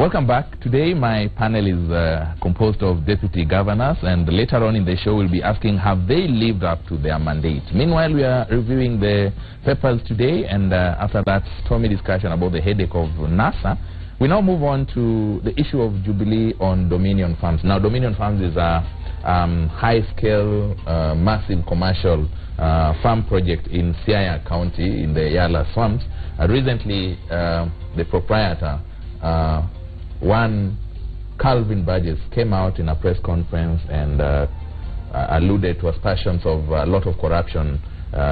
Welcome back. Today my panel is composed of deputy governors, and later on in the show we'll be asking, have they lived up to their mandate? Meanwhile, we are reviewing the papers today, and after that stormy discussion about the headache of NASA, we now move on to the issue of Jubilee on Dominion Farms. Now, Dominion Farms is a high-scale, massive commercial farm project in Siaya County in the Yala Swamps. Recently, the proprietor, one Calvin Burgess, came out in a press conference and alluded to aspersions of a lot of corruption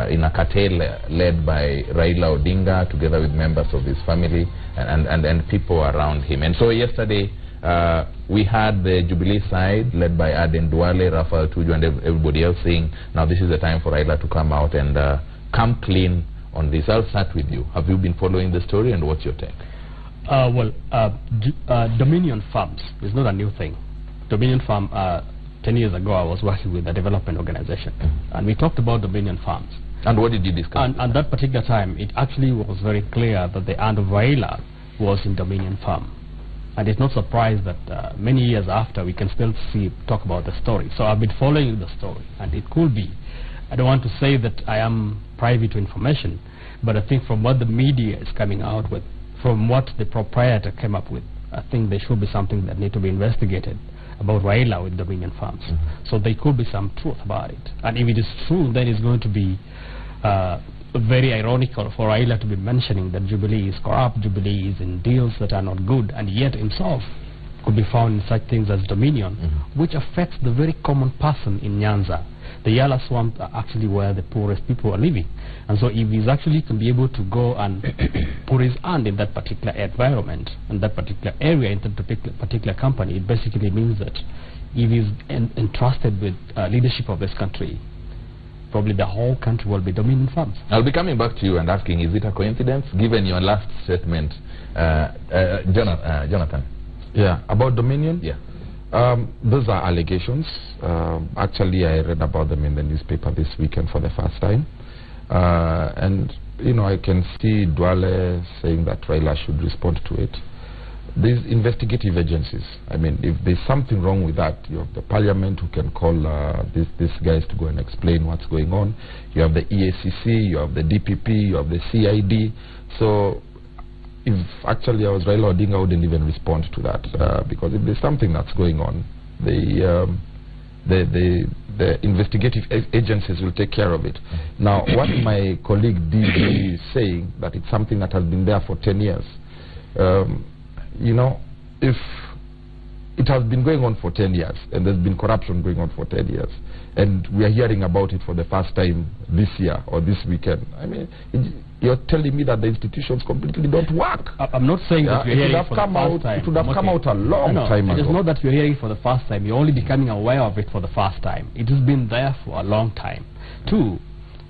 in a cartel led by Raila Odinga together with members of his family and people around him. And so yesterday we had the Jubilee side led by Aden Duale, Rafael Tuju and everybody else saying, now this is the time for Raila to come out and come clean on this. I'll start with you. Have you been following the story, and what's your take? Dominion Farms is not a new thing. Dominion Farm, 10 years ago I was working with a development organization, and we talked about Dominion Farms. And what did you discuss? And that particular time, it actually was very clear that the hand of Raila was in Dominion Farm. And it's not surprised that many years after, we can still talk about the story. So I've been following the story, and it could be, I don't want to say that I am privy to information, but I think from what the media is coming out with, from what the proprietor came up with, I think there should be something that need to be investigated about Raila with Dominion Farms. So there could be some truth about it. And if it is true, then it's going to be very ironical for Raila to be mentioning that Jubilee is corrupt, Jubilee is in deals that are not good, and yet himself could be found in such things as Dominion, which affects the very common person in Nyanza. The Yala Swamp are actually where the poorest people are living. And so if he's actually can be able to go and put his hand in that particular environment, and that particular area, in that particular company, it basically means that if he's entrusted with leadership of this country, probably the whole country will be Dominion Farms. I'll be coming back to you and asking, is it a coincidence, given your last statement, Jonathan? Yeah, about Dominion? Yeah. Those are allegations. Actually, I read about them in the newspaper this weekend for the first time. And, you know, I can see Duale saying that Raila should respond to it. These investigative agencies, I mean, if there's something wrong with that, you have the parliament who can call these guys to go and explain what's going on. You have the EACC, you have the DPP, you have the CID. So if actually I was Raila Odinga, I wouldn't even respond to that, because if there's something that's going on, the investigative agencies will take care of it. Now, what my colleague DB is saying, that it's something that has been there for 10 years. You know, if it has been going on for 10 years, and there's been corruption going on for 10 years, and we are hearing about it for the first time this year or this weekend, I mean, you're telling me that the institutions completely don't work. I'm not saying that you're hearing for the first time. It would have come out a long time ago. It is not that you're hearing for the first time. You're only becoming aware of it for the first time. It has been there for a long time. Two,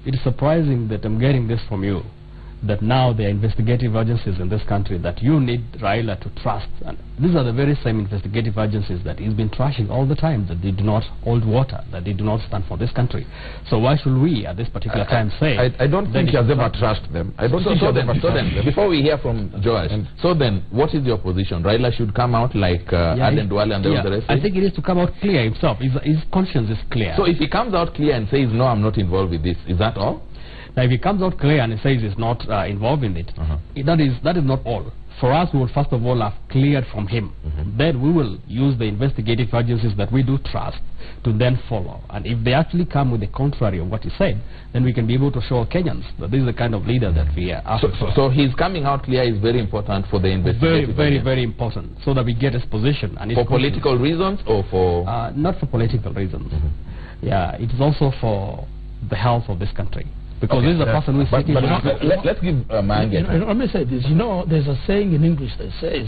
it is surprising that I'm getting this from you, that now there are investigative agencies in this country that you need Raila to trust. And these are the very same investigative agencies that he's been trashing all the time, that they do not hold water, that they do not stand for this country. So why should we at this particular time say... I don't think he has ever trashed them. I don't think he has ever trashed them. Before we hear from George, so then, what is your position? Raila should come out like Aden Duale and the rest? I think he needs to come out clear himself. His conscience is clear. So if he comes out clear and says, no, I'm not involved with this, is that all? Now, if he comes out clear and he says he's not involved in it, that is not all. For us, we will first of all have cleared from him. Then we will use the investigative agencies that we do trust to then follow. And if they actually come with the contrary of what he said, then we can be able to show Kenyans that this is the kind of leader that we are after. So his coming out clear is very important for the investigative agencies. Very important, so that we get his position. And for political reasons or for... not for political reasons. Yeah, it is also for the health of this country. Because this is a person who is sitting... Let's give Mange. Let me say this. You know, there's a saying in English that says,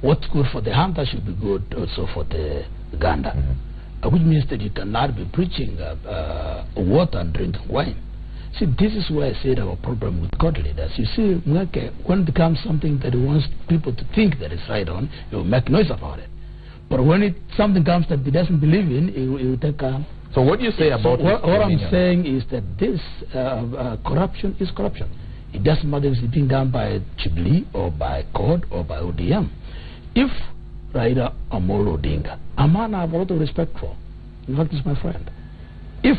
what's good for the hunter should be good also for the gander. Which means that you cannot be preaching water and drinking wine. See, this is why I said our problem with God leaders. You see, when it becomes something that he wants people to think that is right on, he will make noise about it. But when something comes that he doesn't believe in, he will take a... So what do you say about what I'm saying is that this corruption is corruption. It doesn't matter if it's being done by Jubilee or by CORD or by ODM. if Raila Amolo Odinga, a man I have a lot of respect for, in fact he's my friend, if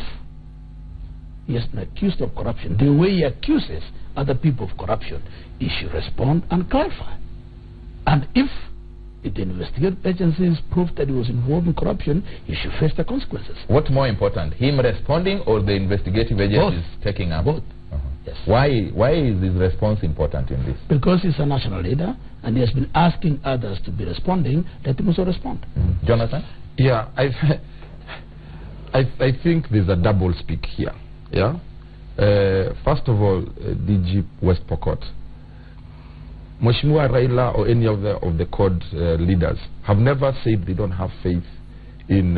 he has been accused of corruption, the way he accuses other people of corruption, he should respond and clarify. And if the investigative agencies prove that he was involved in corruption, he should face the consequences. What's more important, him responding or the investigative agencies taking up? Both. Yes. Why is his response important in this? Because he's a national leader and he has been asking others to be responding, let him also respond. Jonathan? Yeah, I think there's a double speak here. Yeah. First of all, DG West Pokot, Mheshimiwa Raila or any of the CORD leaders have never said they don't have faith in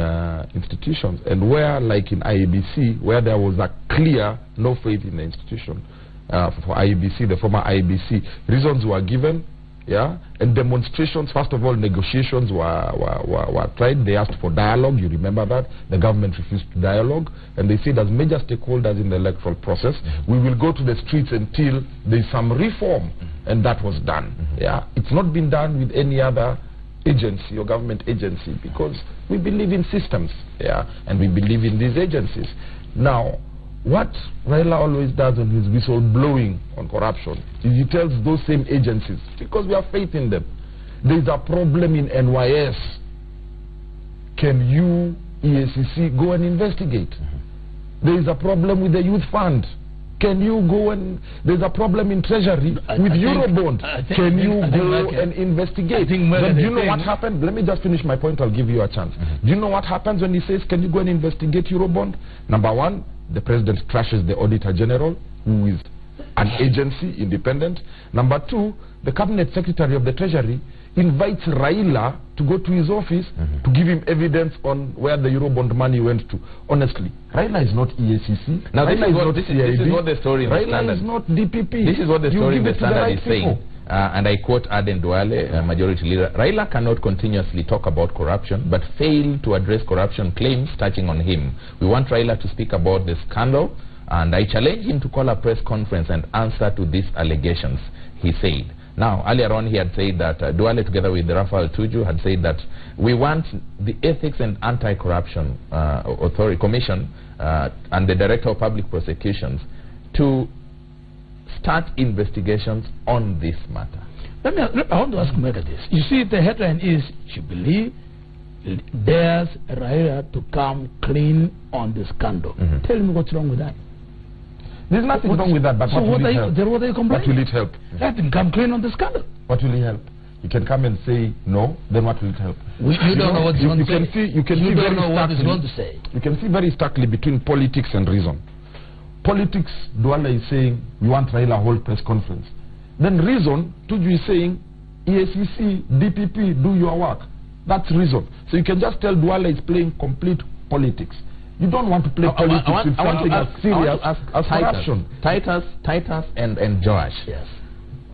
institutions, and where, like in IEBC, where there was a clear no faith in the institution for IEBC, the former IEBC, reasons were given, yeah, and demonstrations. First of all, negotiations were tried. They asked for dialogue. You remember that the government refused to dialogue, and they said, as major stakeholders in the electoral process, we will go to the streets until there's some reform, and that was done. Yeah, it's not been done with any other agency or government agency, because we believe in systems, yeah, and we believe in these agencies. Now, what Raila always does on his whistle blowing on corruption is he tells those same agencies, because we have faith in them, there's a problem in NYS, can you, EACC, go and investigate? There is a problem with the youth fund, can you go and, there's a problem in treasury with Eurobond, can you go and investigate? Then do you know what happened? Let me just finish my point, I'll give you a chance. Do you know what happens when he says, can you go and investigate Eurobond? Number one, the president trashes the Auditor General, who is an agency, independent. Number two, the cabinet secretary of the treasury invites Raila to go to his office to give him evidence on where the Eurobond money went to. Honestly, Raila is not EACC. Now Raila this is what the story in the Raila Standard is not DPP. This is what the story in the Standard is saying. People. And I quote Aden Duale, majority leader, Raila cannot continuously talk about corruption but fail to address corruption claims touching on him. We want Raila to speak about the scandal, and I challenge him to call a press conference and answer to these allegations, he said. Now, earlier on he had said that Duale, together with Rafael Tuju, had said that we want the Ethics and Anti-Corruption Authority Commission and the Director of Public Prosecutions to start investigations on this matter. I want to ask Mega this. You see, the headline is, Jubilee dares Raila to come clean on the scandal. Tell me what's wrong with that. There's nothing wrong with that, but so what will it help? What are you complaining? What will it help? Let him come clean on the scandal. What will it help? You can come and say no, then what will it help? You don't know what he's going to say. You don't know what he's going to say. You can see very starkly between politics and reason. Politics, Duale is saying, we want Raila hold press conference. Then reason, Tuju is saying, EACC, DPP, do your work. That's reason. So you can just tell Duale is playing complete politics. You don't want to play politics with something as serious as corruption. Titus and Joash. Yes.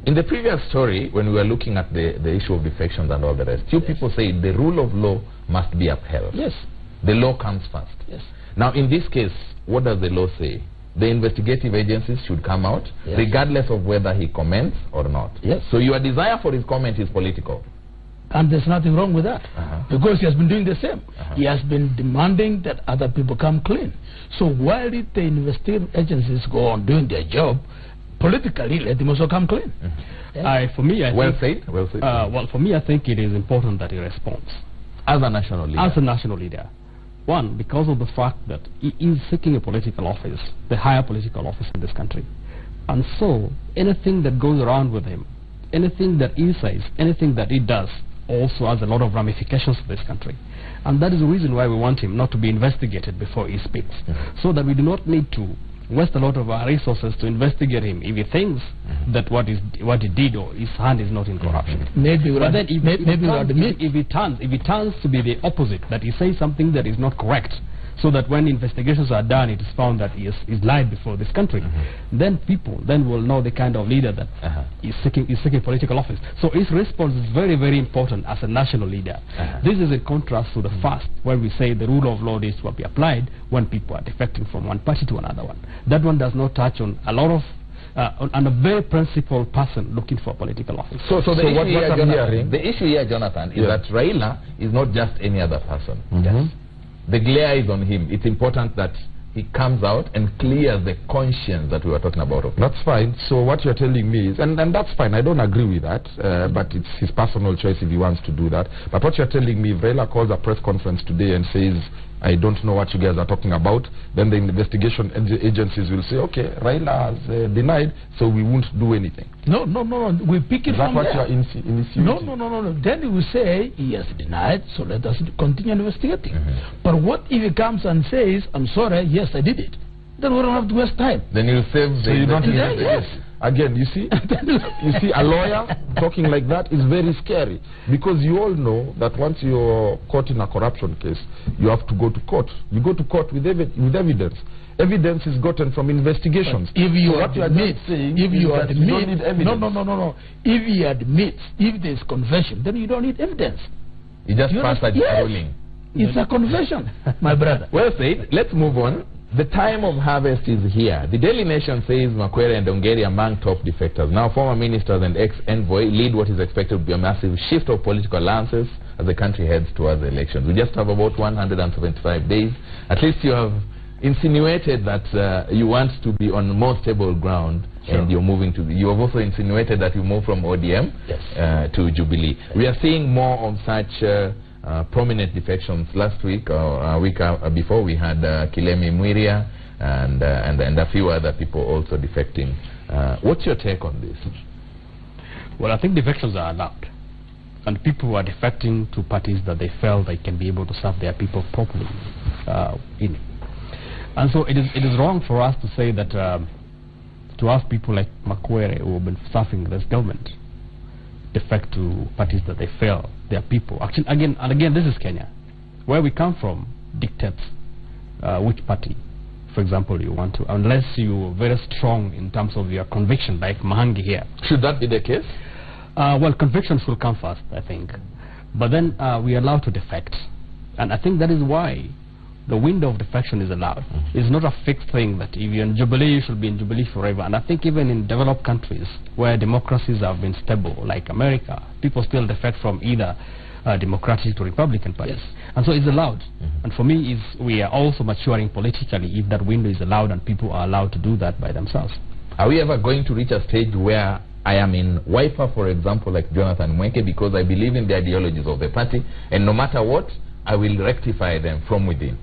In the previous story, when we were looking at the issue of defections and all the rest, few people say the rule of law must be upheld. Yes. The law comes first. Yes. Now, in this case, what does the law say? The investigative agencies should come out, regardless of whether he comments or not. Yes. So your desire for his comment is political. And there's nothing wrong with that, because he has been doing the same. He has been demanding that other people come clean. So while the investigative agencies go on doing their job, politically, let them also come clean. For me, I well think, said. Well said. Well, for me, I think it is important that he responds as a national leader. As a national leader. One, because of the fact that he is seeking a political office, the higher political office in this country. And so, anything that goes around with him, anything that he says, anything that he does, also has a lot of ramifications for this country. And that is the reason why we want him not to be investigated before he speaks. So that we do not need to waste a lot of our resources to investigate him if he thinks that what he did or his hand is not in corruption. But then if he turns to be the opposite, that he says something that is not correct, so that when investigations are done, it is found that he is lied before this country, then people will know the kind of leader that is seeking political office. So his response is very, very important as a national leader. This is in contrast to the first, where we say the rule of law is to be applied when people are defecting from one party to another one. That one does not touch on a lot of and a very principled person looking for political office. So the the issue here, Jonathan, is that Raila is not just any other person. Yes. The glare is on him. It's important that he comes out and clears the conscience that we were talking about. That's fine. So what you're telling me is, and that's fine, I don't agree with that, but it's his personal choice if he wants to do that. But what you're telling me, if Raila calls a press conference today and says, I don't know what you guys are talking about, then the investigation agencies will say, okay, Raila has denied, so we won't do anything. No. We pick it from there. Is that what you're insinuating? No. Then he will say, he has denied, so let us continue investigating. But what if he comes and says, I'm sorry, yes, I did it? Then we don't have to waste time. Then you save so you don't yes. Again, you see, a lawyer talking like that is very scary, because you all know that once you're caught in a corruption case, you have to go to court. You go to court with evidence. Evidence is gotten from investigations. But if you admit, no. If he admits, if there's confession, then you don't need evidence. You just pass a ruling. It's a confession, my brother. Well said. Let's move on. The time of harvest is here. The Daily Nation says Makwere and Ongeri among top defectors. Now, former ministers and ex-envoy lead what is expected to be a massive shift of political alliances as the country heads towards the elections. We just have about 175 days. At least you have insinuated that you want to be on more stable ground, and you're moving to. You have also insinuated that you move from ODM to Jubilee. We are seeing more of such. Prominent defections. Last week or a week before, we had Kilemi Mwiria and a few other people also defecting. What's your take on this? Well, I think defections are allowed, and people are defecting to parties that they felt they can be able to serve their people properly and so it is wrong for us to say that to ask people like Makwere, who have been serving this government, defect to parties that they feel their people. Actually, again, this is Kenya. Where we come from dictates which party, for example, you want to, unless you're very strong in terms of your conviction, like Mahangi here. Should that be the case? Well, convictions will come first, I think. But then we are allowed to defect. And I think that is why the window of defection is allowed. It's not a fixed thing that if you're in Jubilee, you should be in Jubilee forever. And I think even in developed countries where democracies have been stable, like America, people still defect from either Democratic to Republican parties. Yes. And so it's allowed. And for me, we are also maturing politically if that window is allowed and people are allowed to do that by themselves. Are we ever going to reach a stage where I am in Wiper, for example, like Jonathan Mweke, because I believe in the ideologies of the party, and no matter what, I will rectify them from within?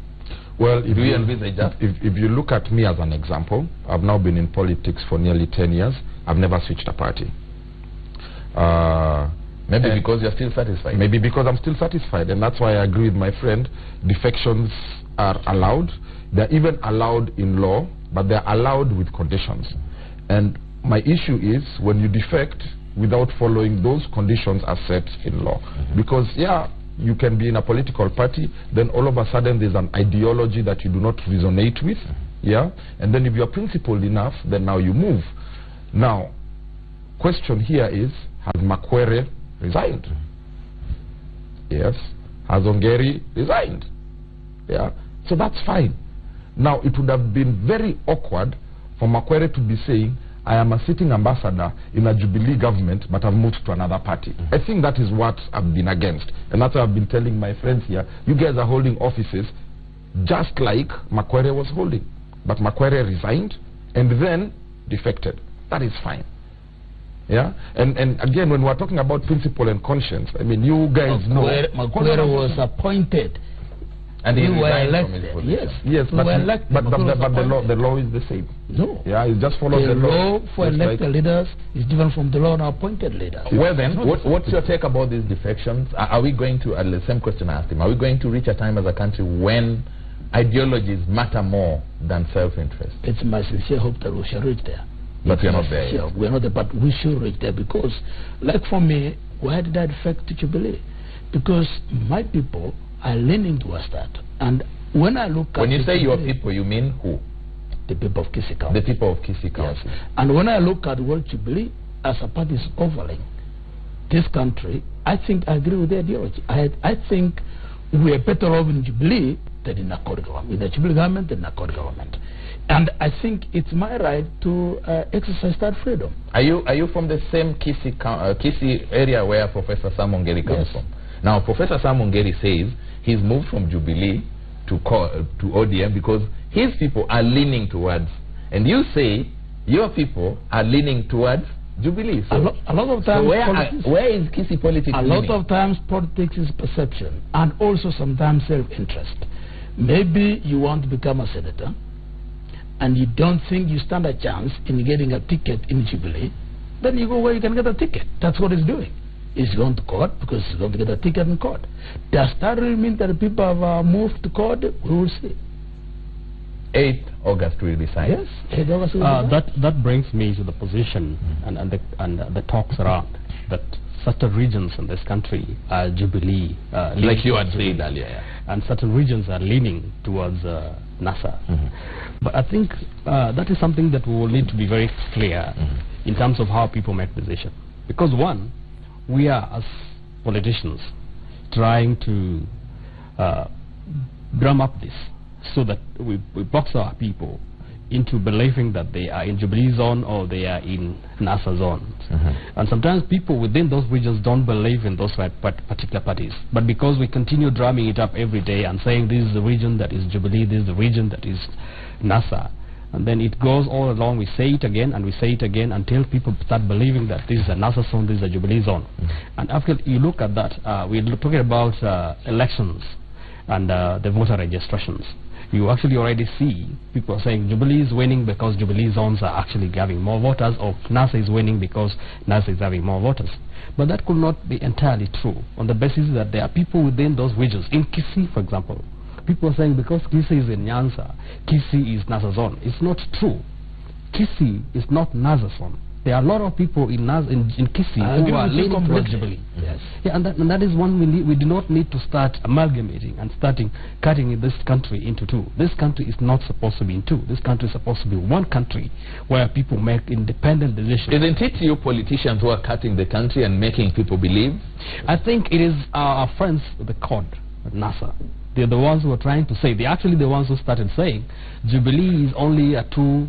Well, if you look at me as an example, I've now been in politics for nearly 10 years. I've never switched a party. Maybe because you're still satisfied. Maybe because I'm still satisfied, and that's why I agree with my friend. Defections are allowed. They're even allowed in law, but they're allowed with conditions. And my issue is when you defect without following those conditions as set in law. Because, you can be in a political party, then all of a sudden there's an ideology that you do not resonate with, and then if you're principled enough, then now you move. Now, question here is, has Makwere resigned? Yes. Has Ongeri resigned? So that's fine. Now, it would have been very awkward for Makwere to be saying, I am a sitting ambassador in a Jubilee government, but I've moved to another party. I think that is what I've been against. And that's what I've been telling my friends here. You guys are holding offices just like Makwere was holding. But Makwere resigned and then defected. That is fine. And again, when we're talking about principle and conscience, I mean, you guys know. Makwere was appointed. And we were elected. Yes, but the law is the same. No. It just follows the law. For elected leaders is different from the law on appointed leaders. Well then, what's your take about these defections? Are we going to, the same question I asked him, are we going to reach a time as a country when ideologies matter more than self-interest? It's my sincere hope that we shall reach there. But we are not there yet. We are not there, but we should reach there, because, like for me, why did I defect to Jubilee? Because my people are leaning towards that. And when I look at... When you say your people, you mean who? The people of Kisii County. The people of Kisii County. Yes. And when I look at what Jubilee as a party is offering this country, I think I agree with the ideology. I think we are better off in Jubilee than in Accord government. In the Jubilee government than in Accord government. And I think it's my right to exercise that freedom. Are you from the same Kisii area where Professor Sam Ongeri comes from? Now, Professor Sam Ongeri says he's moved from Jubilee to ODM because his people are leaning towards, and you say your people are leaning towards Jubilee. So a lot of times, so where is Kisii politics? A lot of times politics is perception and also sometimes self-interest. Maybe you want to become a senator and you don't think you stand a chance in getting a ticket in Jubilee, then you go where you can get a ticket. That's what he's doing. He's going to court because he's going to get a ticket in court. Does that really mean that people have moved to court? We will see. 8th August will decide. Yes, 8th August will decide. That brings me to the position and the talks around that certain regions in this country are Jubilee. Like you had said earlier. And certain regions are leaning towards NASA. But I think that is something that we will need to be very clear in terms of how people make decisions. Because one, we are as politicians trying to drum up this so that we box our people into believing that they are in Jubilee zone or they are in NASA zones. And sometimes people within those regions don't believe in those particular parties. But because we continue drumming it up every day and saying this is the region that is Jubilee, this is the region that is NASA, and then it goes all along, we say it again and we say it again until people start believing that this is a NASA zone, this is a Jubilee zone. And after you look at that, we're talking about elections and the voter registrations. You actually already see people saying Jubilee is winning because Jubilee zones are actually having more voters, or NASA is winning because NASA is having more voters. But that could not be entirely true on the basis that there are people within those regions. In Kisii, for example, people are saying because Kisii is in Nyanza, Kisii is NASA zone. It's not true. Kisii is not NASA zone. There are a lot of people in Kisii who are leaning towards Jubilee. Yes. Yeah, and that is one we do not need to start amalgamating and cutting this country into two. This country is not supposed to be in two. This country is supposed to be one country where people make independent decisions. Isn't it you politicians who are cutting the country and making people believe? I think it is our friends with the COD at NASA. They're the ones who are trying to say, they're actually the ones who started saying Jubilee is only a two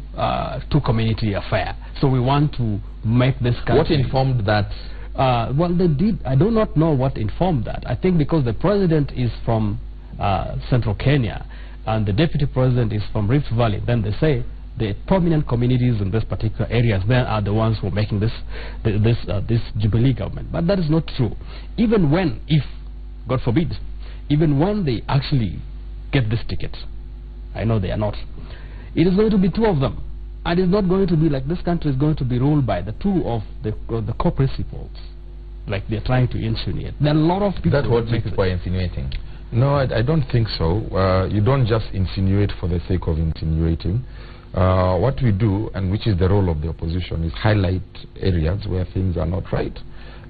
community affair. So we want to make this country. What informed that? Well, they did. I do not know what informed that. I think because the president is from central Kenya and the deputy president is from Rift Valley, then they say the prominent communities in this particular areas then are the ones who are making this Jubilee government. But that is not true. Even when, if, God forbid, even when they actually get this ticket, I know they are not, it is going to be two of them. And it's not going to be like this country is going to be ruled by the two of the core principles, like they're trying to insinuate. There are a lot of people. That's what people are insinuating. No, I don't think so. You don't just insinuate for the sake of insinuating. What we do, and which is the role of the opposition, is highlight areas where things are not right.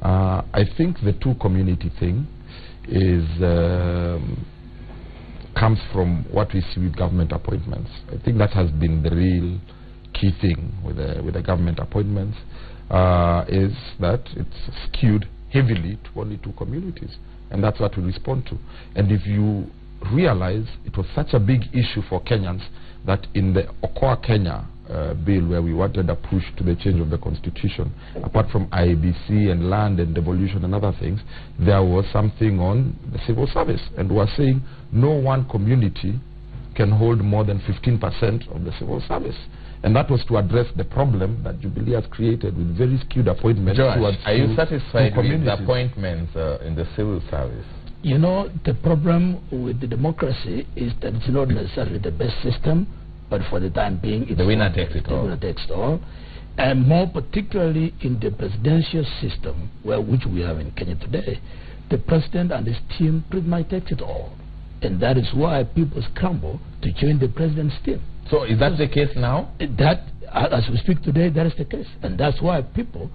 I think the two community thing is comes from what we see with government appointments. I think that has been the real key thing with the government appointments, is that it's skewed heavily to only two communities, and that's what we respond to. And if you realize, it was such a big issue for Kenyans that in the Okoa Kenya bill, where we wanted a push to the change of the constitution, apart from IEBC and land and devolution and other things, there was something on the civil service, and we are saying no one community can hold more than 15% of the civil service. And that was to address the problem that Jubilee has created with very skewed appointments. Josh, are you satisfied with the appointments in the civil service? You know, the problem with the democracy is that it's not necessarily the best system, but for the time being, it's the winner takes it all. The winner takes it all. And more particularly in the presidential system, which we have in Kenya today, the president and his team pretty much takes it all. And that is why people scramble to join the president's team. So is that the case now? That, as we speak today, that is the case. And that's why people...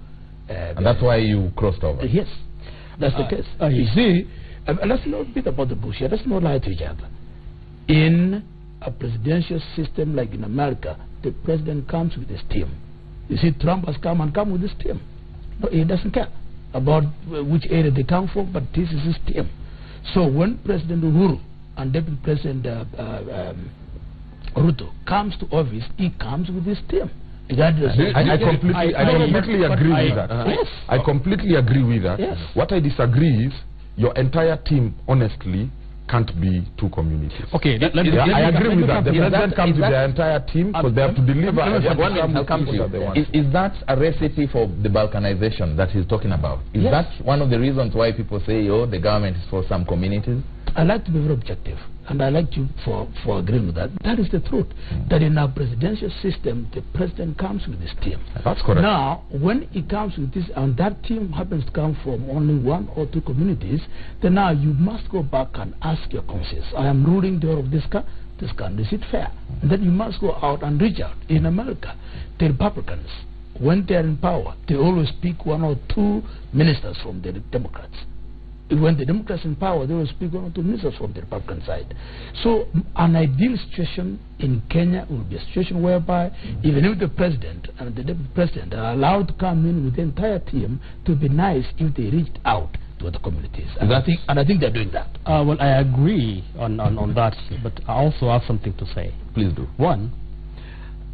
and that's why you crossed over? Yes, that's the case. You see, let's not beat about the bush here. Let's not lie to each other. In a presidential system like in America, the president comes with his team. You see, Trump has come with his team. No, he doesn't care about which area they come from, but this is his team. So when President Uhuru and Deputy President Ruto comes to office, he comes with his team. I completely agree with that. Yes. I completely agree with that. Yes. What I disagree is your entire team, honestly, can't be two communities. Okay, I agree with that. The president comes with the entire team because they have to deliver. Is that a recipe for the balkanization that he's talking about? Is that one of the reasons why people say, oh, the government is for some communities? I like to be very objective, and I like you for agreeing with that. That is the truth. That in our presidential system, the president comes with his team. That's correct. Now, when he comes with this, and that team happens to come from only one or two communities, then now you must go back and ask your conscience. I am ruling the whole of this country. Is it fair? And then you must go out and reach out. In America, the Republicans, when they are in power, they always pick one or two ministers from the Democrats. When the Democrats in power, they will speak one or two ministers from the Republican side. So an ideal situation in Kenya will be a situation whereby even if the president and the deputy president are allowed to come in with the entire team, to be nice if they reached out to other communities. And I think they're doing that. Well, I agree on that, but I also have something to say. Please do. One,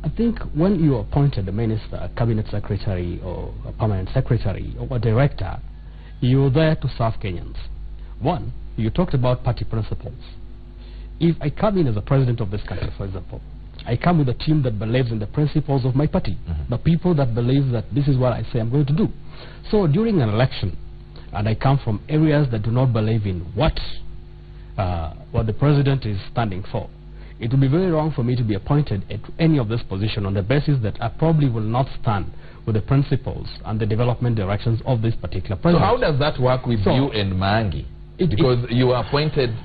I think when you appointed a minister, a cabinet secretary, or a permanent secretary, or a director, you're there to serve Kenyans. One, you talked about party principles. If I come in as a president of this country, for example, I come with a team that believes in the principles of my party, the people that believe that this is what I say I'm going to do. So during an election, and I come from areas that do not believe in what the president is standing for, it would be very wrong for me to be appointed at any of this position on the basis that I probably will not stand with the principles and the development directions of this particular president. So how does that work with you and Mangi? Because you were appointed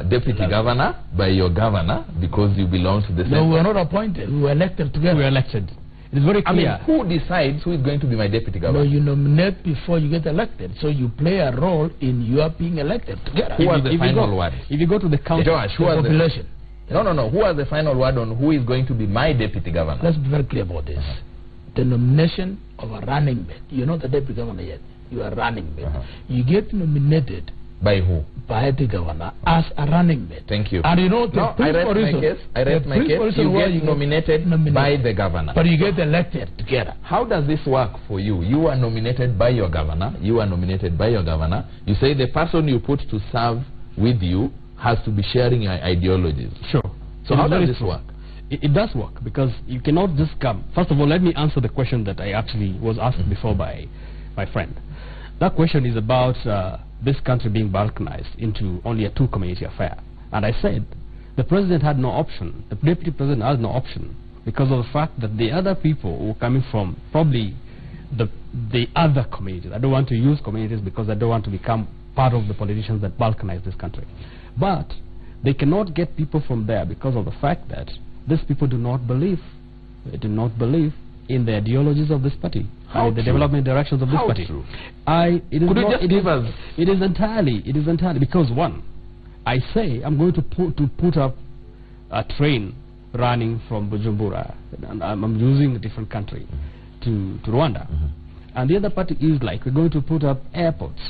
deputy governor by your governor because you belong to the No, we were not appointed. We were elected together. We were elected. It is very clear. I mean, who decides who is going to be my deputy governor? No, you nominate before you get elected. So you play a role in your being elected together. Who was the final word? If you go to the council, Josh, who was population. No. Who has the final word on who is going to be my deputy governor? Let's be very clear about this. The nomination of a running mate. You're not the deputy governor yet. You are running mate. You get nominated by who? By the governor as a running mate. Thank you. And you know the I read my case. You get nominated by the governor. But you get elected together. How does this work for you? You are nominated by your governor. You are nominated by your governor. You say the person you put to serve with you has to be sharing your ideologies. Sure. So how does this work? It does work, because you cannot just come. First of all, let me answer the question that I actually was asked before by my friend. That question is about this country being balkanized into only a two-community affair. And I said the president had no option, the deputy president has no option, because of the fact that the other people who are coming from probably the other communities. I don't want to use communities because I don't want to become part of the politicians that balkanize this country. But they cannot get people from there because of the fact that these people do not believe in the ideologies of this party, and the development directions of this party. True? It is entirely because, one, I say I'm going to put up a train running from Bujumbura, and I'm using a different country, to Rwanda, and the other party is like, we're going to put up airports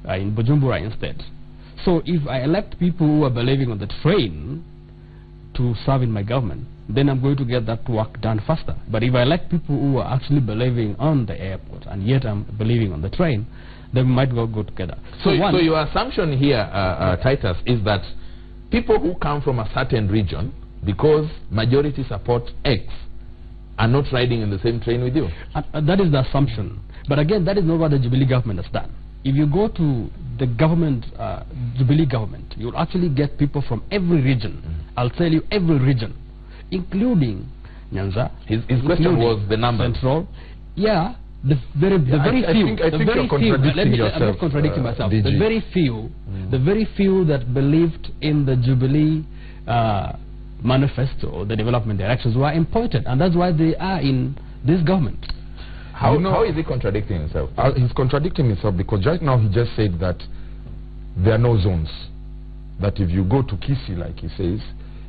in Bujumbura instead. So if I elect people who are believing on the train to serve in my government, then I'm going to get that work done faster. But if I elect people who are actually believing on the airport and yet I'm believing on the train, then we might go together. So your assumption here, Titus, is that people who come from a certain region, because majority support X, are not riding in the same train with you? That is the assumption. But again, that is not what the Jubilee government has done. If you go to the government, Jubilee government, you'll actually get people from every region. I'll tell you, every region, including Nyanza. His question was the number. Central. Yeah, the very few. I think you're contradicting yourself. I'm not contradicting myself. The very few that believed in the Jubilee manifesto, the development directions, were appointed, and that's why they are in this government. How is he contradicting himself? He's contradicting himself because right now he just said that there are no zones. That if you go to Kisii, like he says,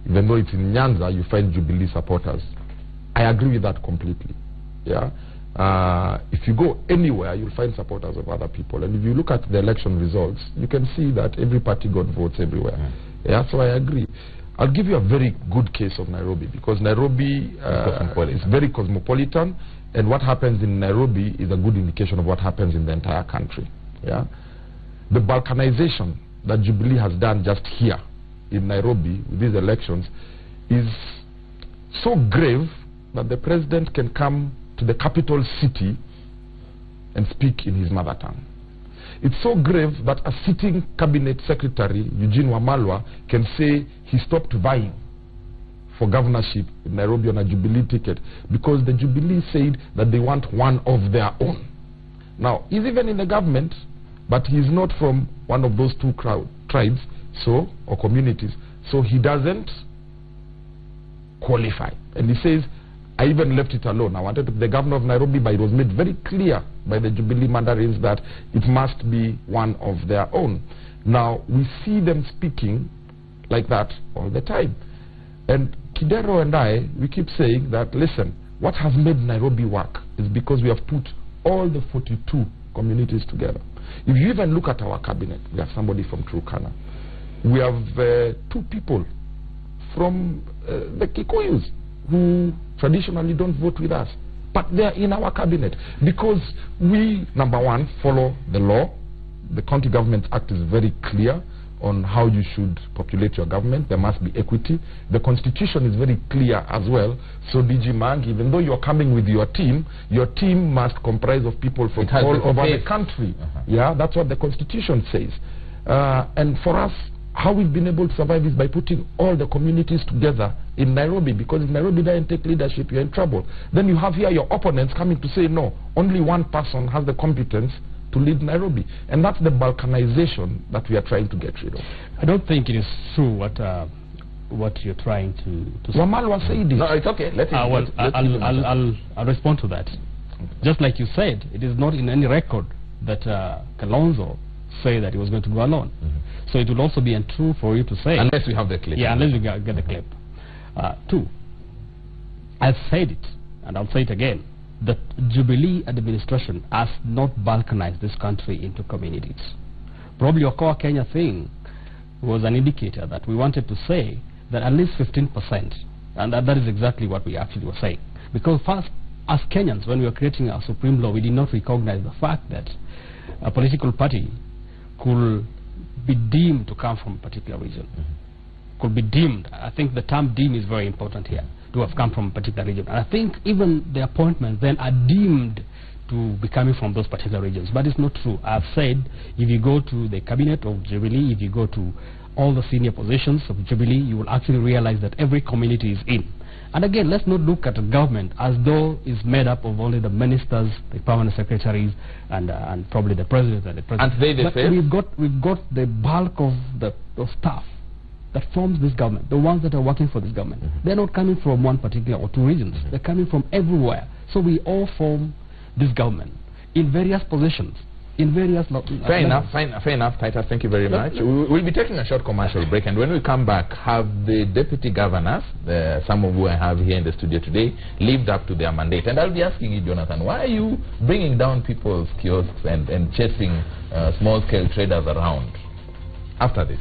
even though it's in Nyanza, you find Jubilee supporters. I agree with that completely. Yeah. If you go anywhere, you'll find supporters of other people. And if you look at the election results, you can see that every party got votes everywhere. Yeah, so I agree. I'll give you a very good case of Nairobi, because Nairobi is very cosmopolitan, and what happens in Nairobi is a good indication of what happens in the entire country. Yeah, the balkanization that Jubilee has done just here in Nairobi with these elections is so grave that the president can come to the capital city and speak in his mother tongue. It's so grave that a sitting cabinet secretary, Eugene Wamalwa, can say he stopped vying for governorship in Nairobi on a Jubilee ticket because the Jubilee said that they want one of their own. Now, he's even in the government, but he's not from one of those two tribes or communities, so he doesn't qualify. And he says, I even left it alone. I wanted to be the governor of Nairobi, but it was made very clear by the Jubilee mandarins that it must be one of their own. Now, we see them speaking like that all the time. And Kidero and I, we keep saying that, listen, what has made Nairobi work is because we have put all the 42 communities together. If you even look at our cabinet, we have somebody from Turkana. We have 2 people from the Kikuyus who traditionally don't vote with us, but they're in our cabinet because we, number one, follow the law. The County Government Act is very clear on how you should populate your government. There must be equity. The Constitution is very clear as well. So DG Mang, even though you're coming with your team must comprise of people from all over the country. Yeah, that's what the Constitution says. And for us, how we've been able to survive is by putting all the communities together in Nairobi, because if Nairobi doesn't take leadership, you're in trouble. Then you have here your opponents coming to say, no, only one person has the competence to lead Nairobi. And that's the balkanization that we are trying to get rid of. I don't think it is true what you're trying to say. Wamalwa said it. No, it's okay. I'll respond to that. Just like you said, it is not in any record that Kalonzo say that he was going to go alone. So it will also be untrue for you to say, unless we have the clip. Yeah, unless we get the clip. 2, I've said it, and I'll say it again, that Jubilee administration has not balkanized this country into communities. Probably your core Kenya thing was an indicator that we wanted to say that at least 15%, and that is exactly what we actually were saying. Because first, as Kenyans, when we were creating our supreme law, we did not recognize the fact that a political party could be deemed to come from a particular region. Could be deemed, I think the term deem is very important here, to have come from a particular region. And I think even the appointments then are deemed to be coming from those particular regions. But it's not true. I've said, if you go to the cabinet of Jubilee, if you go to all the senior positions of Jubilee, you will actually realize that every community is in. And again, let's not look at the government as though it's made up of only the ministers, the permanent secretaries, and probably the president and the president. And we've got the bulk of the staff that forms this government, the ones that are working for this government. They're not coming from one particular or 2 regions. They're coming from everywhere. So we all form this government in various positions, in various fair enough, Titus, thank you very much. We'll be taking a short commercial break, and when we come back, have the deputy governors, some of who I have here in the studio today, lived up to their mandate? And I'll be asking you, Jonathan, why are you bringing down people's kiosks and chasing small-scale traders around after this?